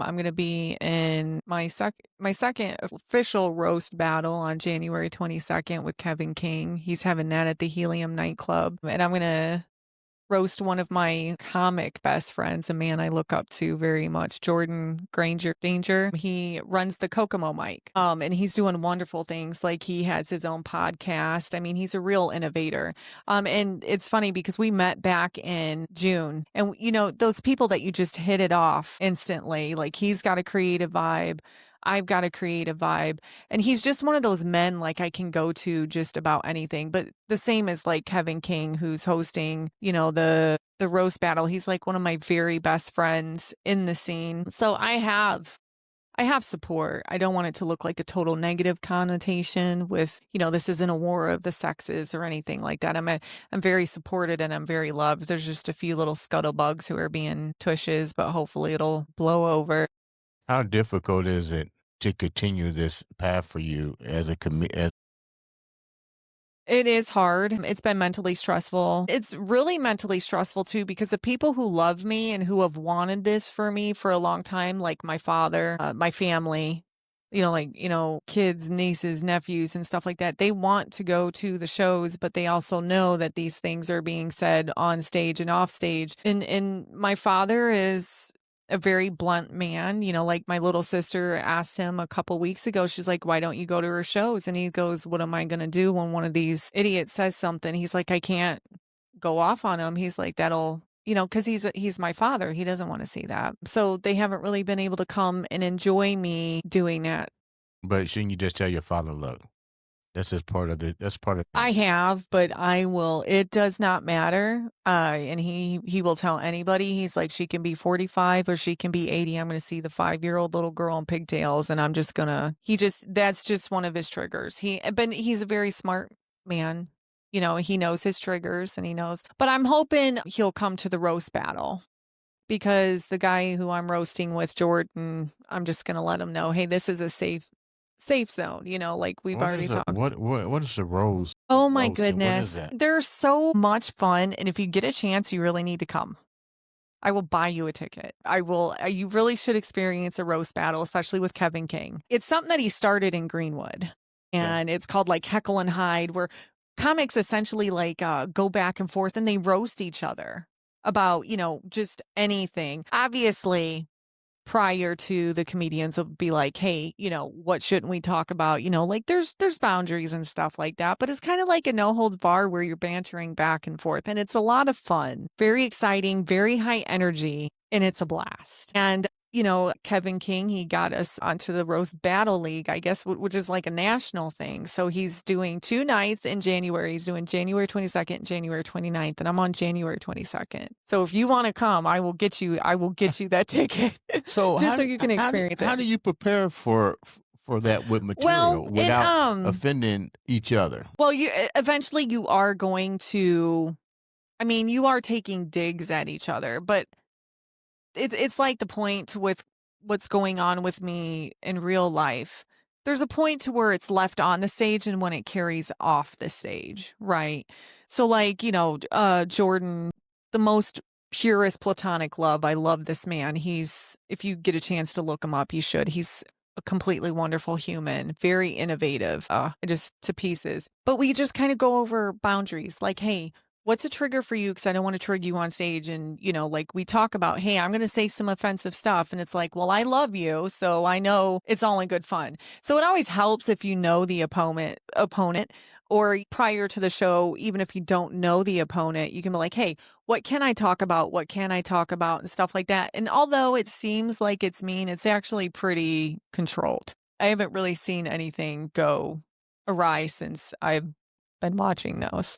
I'm going to be in my second official roast battle on January 22nd with Kevin King. He's having that at the Helium nightclub, and I'm going to roast one of my comic best friends, a man I look up to very much, Jordan Granger Danger. He runs the Kokomo mic. And he's doing wonderful things. Like he has his own podcast. I mean, he's a real innovator. And it's funny because we met back in June, and those people that you just hit it off instantly, like he's got a creative vibe. I've got a creative vibe. And he's just one of those men like I can go to just about anything. But the same as like Kevin King, who's hosting, the roast battle. He's like one of my very best friends in the scene. So I have support. I don't want it to look like a total negative connotation with, this isn't a war of the sexes or anything like that. I'm very supported and I'm very loved. There's just a few little scuttlebugs who are being tushes, but hopefully it'll blow over. How difficult is it to continue this path for you as a as It is hard. It's been mentally stressful. It's really mentally stressful too because the people who love me and who have wanted this for me for a long time, like my father, my family, kids, nieces, nephews, and stuff like that, they want to go to the shows, but they also know that these things are being said on stage and off stage. And my father is a very blunt man. Like my little sister asked him a couple weeks ago, she's like, why don't you go to her shows? And he goes, what am I going to do when one of these idiots says something? He's like, I can't go off on him. He's like, that'll, cause he's my father. He doesn't want to see that. So they haven't really been able to come and enjoy me doing that. but shouldn't you just tell your father, look, that's part of I this. have, but I will. It does not matter. And he will tell anybody. He's like, she can be 45 or she can be 80. I'm going to see the 5-year-old little girl in pigtails, and I'm just gonna. That's just one of his triggers. But he's a very smart man. He knows his triggers and he knows. But I'm hoping he'll come to the roast battle because the guy who I'm roasting with, Jordan, I'm just gonna let him know, hey, this is a safe zone. Like we've What already is a talked. what is the rose Oh my roast and what is goodness. that? They're so much fun, and if you get a chance, you really need to come. I will buy you a ticket. I will you really should experience a roast battle, especially with Kevin King. It's something that he started in Greenwood, Okay. and it's called like Heckle and Hyde, where comics essentially like go back and forth and they roast each other about, just anything. Obviously, prior to the comedians will be like, hey, what shouldn't we talk about? Like there's boundaries and stuff like that, but it's kind of like a no holds bar where you're bantering back and forth. And it's a lot of fun, very exciting, very high energy, and it's a blast. And Kevin King, he got us onto the Roast Battle League, I guess, which is like a national thing. So he's doing 2 nights in January. He's doing January 22nd, January 29th, and I'm on January 22nd. So if you want to come, I will get you that ticket So just so you can experience how it. do you prepare for that with Well, material it without offending each other? well, you eventually you are going to I mean, you are taking digs at each other, but it's like the point with what's going on with me in real life. There's a point to where it's left on the stage and when it carries off the stage, right? So like, Jordan, the most purest platonic love. I love this man. If you get a chance to look him up, you should. He's a completely wonderful human, very innovative, just to pieces. But we just kind of go over boundaries like, hey, what's a trigger for you? Because I don't want to trigger you on stage. And, like we talk about, hey, I'm going to say some offensive stuff. And it's like, well, I love you. So I know it's all in good fun. So it always helps if you know the opponent or prior to the show, even if you don't know the opponent, you can be like, hey, what can I talk about? What can I talk about? And stuff like that. And although it seems like it's mean, it's actually pretty controlled. I haven't really seen anything go awry since I've been watching those.